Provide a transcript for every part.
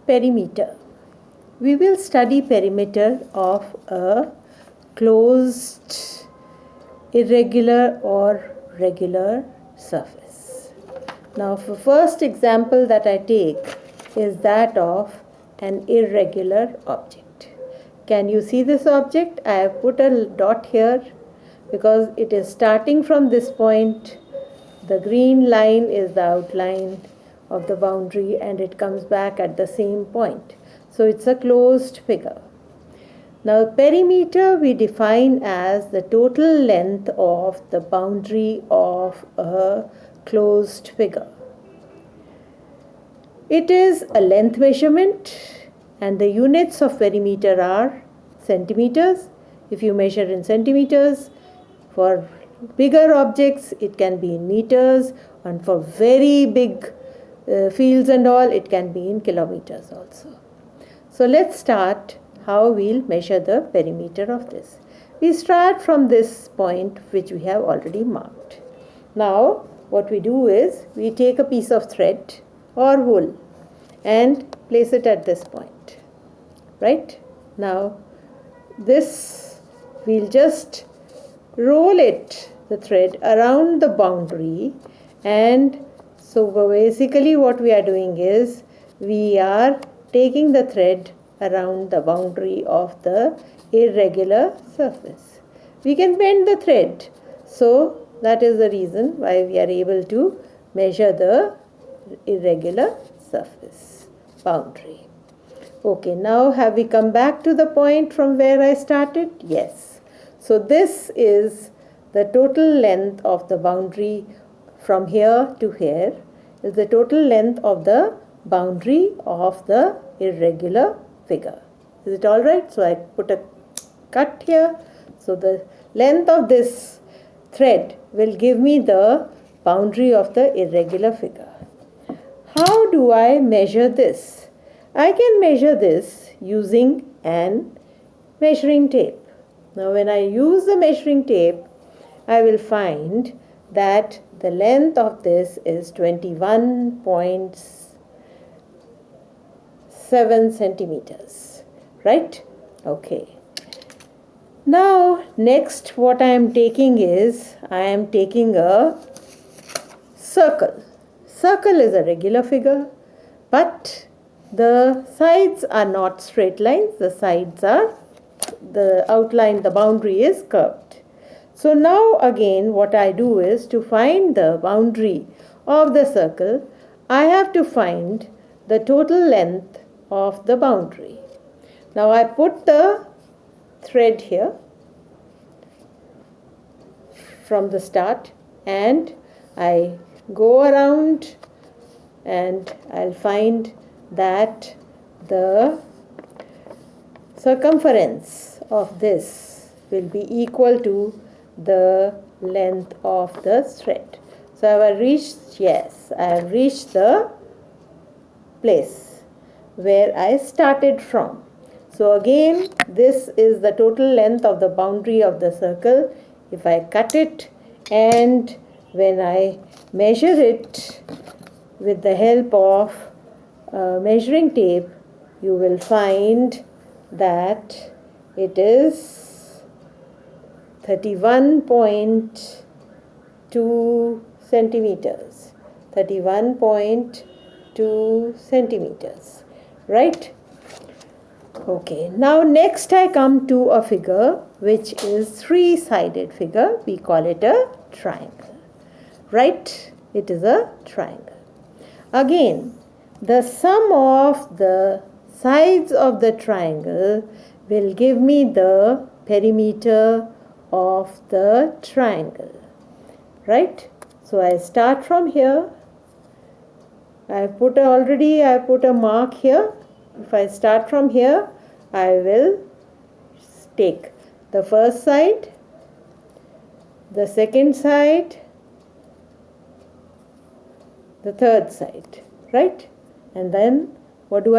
Perimeter. We will study perimeter of a closed, irregular or regular surface. Now, the first example that I take is that of an irregular object. Can you see this object? I have put a dot here because it is starting from this point. The green line is the outline of the boundary and it comes back at the same point. So it's a closed figure. Now, perimeter we define as the total length of the boundary of a closed figure. It is a length measurement and the units of perimeter are centimeters. If you measure in centimeters, for bigger objects it can be in meters, and for very big fields and all it can be in kilometers also. So let's start how we'll measure the perimeter of this. We start from this point which we have already marked. Now what we do is we take a piece of thread or wool and place it at this point, right? Now this we'll just roll it, the thread, around the boundary, and so basically what we are doing is we are taking the thread around the boundary of the irregular surface. We can bend the thread, so that is the reason why we are able to measure the irregular surface boundary. Okay, now have we come back to the point from where I started? Yes. So this is the total length of the boundary from here to here, is the total length of the boundary of the irregular figure. Is it all right? So I put a cut here. So the length of this thread will give me the boundary of the irregular figure. How do I measure this? I can measure this using an measuring tape. Now when I use the measuring tape, I will find that the length of this is 21.7 centimeters, right? Okay. Now next what I am taking is, I am taking a circle. Circle is a regular figure, but the sides are not straight lines. The sides are, the outline, the boundary is curved. So now again what I do is, to find the boundary of the circle, I have to find the total length of the boundary. Now I put the thread here from the start and I go around and I'll find that the circumference of this will be equal to the length of the thread. So I have reached, yes, I have reached the place where I started from. So again, this is the total length of the boundary of the circle. If I cut it and when I measure it with the help of measuring tape, you will find that it is 31.2 centimeters. 31.2 centimeters, right? Okay, now next I come to a figure which is three-sided figure. We call it a triangle, right? It is a triangle. Again, the sum of the sides of the triangle will give me the perimeter of the triangle, right? So I start from here. I put a mark here. If I start from here, I will take the first side, the second side, the third side, right? And then what do?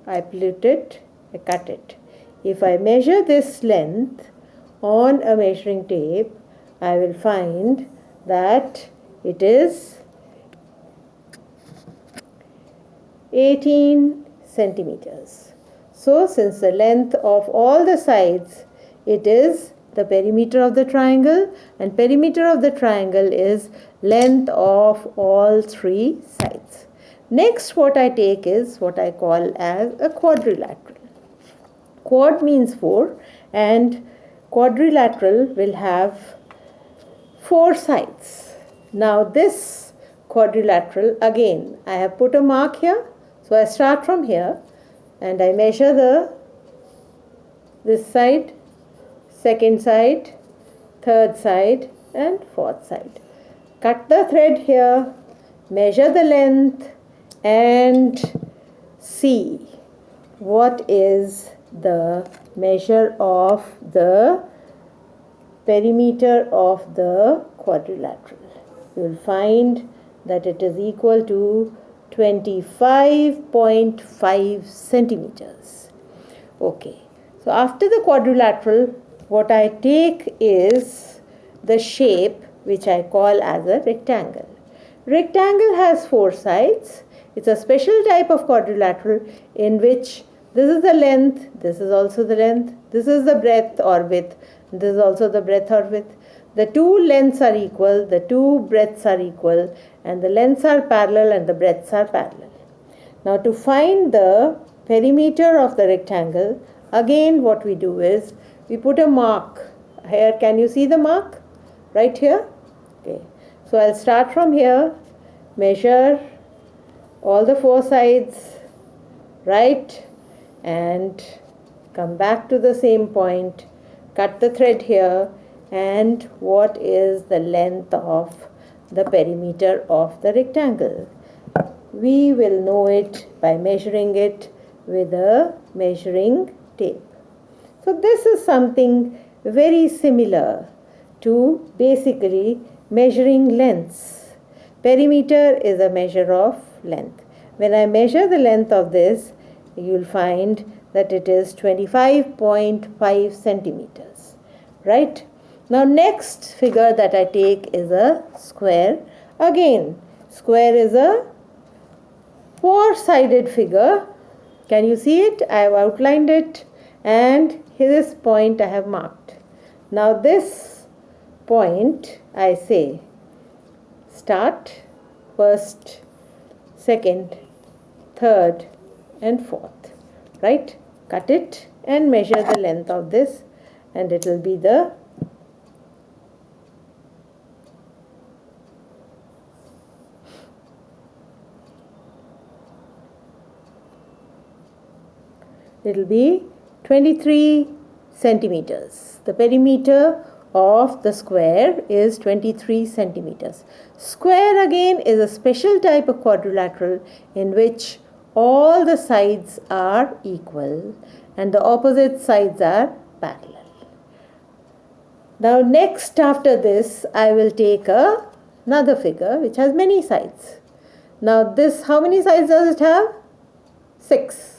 I split it, I cut it. If I measure this length on a measuring tape, I will find that it is 18 centimeters. So since the length of all the sides, it is the perimeter of the triangle, and perimeter of the triangle is length of all three sides. Next, what I take is what I call as a quadrilateral. Quad means 4, and quadrilateral will have 4 sides. Now this quadrilateral, again I have put a mark here, so I start from here and I measure this side, second side, third side and fourth side. Cut the thread here, measure the length and see what is the measure of the perimeter of the quadrilateral. You will find that it is equal to 25.5 centimeters. Okay, so after the quadrilateral, what I take is the shape which I call as a rectangle. Rectangle has 4 sides. It's a special type of quadrilateral in which this is the length, this is also the length, this is the breadth or width, this is also the breadth or width. The two lengths are equal, the two breadths are equal, and the lengths are parallel and the breadths are parallel. Now to find the perimeter of the rectangle, again what we do is we put a mark. Here, can you see the mark? Right here? Okay. So I'll start from here, measure all the 4 sides, right, and come back to the same point, cut the thread here, and what is the length of the perimeter of the rectangle? We will know it by measuring it with a measuring tape. So this is something very similar to basically measuring lengths. Perimeter is a measure of length. When I measure the length of this, you will find that it is 25.5 centimeters, right? Now next figure that I take is a square. Again, square is a 4-sided figure. Can you see it? I have outlined it, and this point I have marked. Now this point I say start first, second, third and fourth, right? Cut it and measure the length of this, and it will be the it will be 23 centimeters. The perimeter of the square is 23 centimeters. Square again is a special type of quadrilateral in which all the sides are equal and the opposite sides are parallel. Now next after this I will take another figure which has many sides. Now this, how many sides does it have? 6.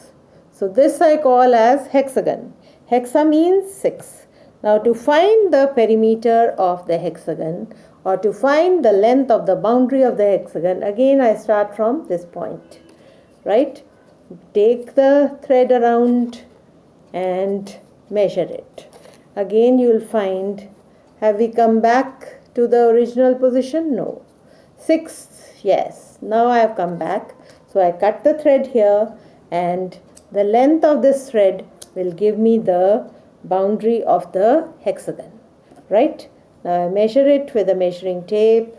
So this I call as hexagon. Hexa means 6. Now to find the perimeter of the hexagon or to find the length of the boundary of the hexagon, again I start from this point, right? Take the thread around and measure it. Again you will find, have we come back to the original position? No. 6, yes. Now I have come back. So I cut the thread here, and the length of this thread will give me the boundary of the hexagon, right? Now I measure it with a measuring tape,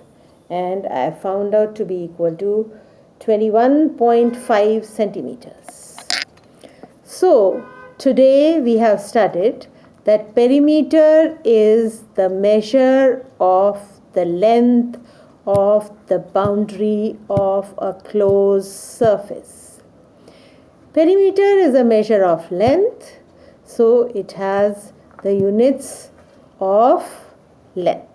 and I have found out to be equal to 21.5 centimeters. So today we have studied that perimeter is the measure of the length of the boundary of a closed surface. Perimeter is a measure of length, so it has the units of length.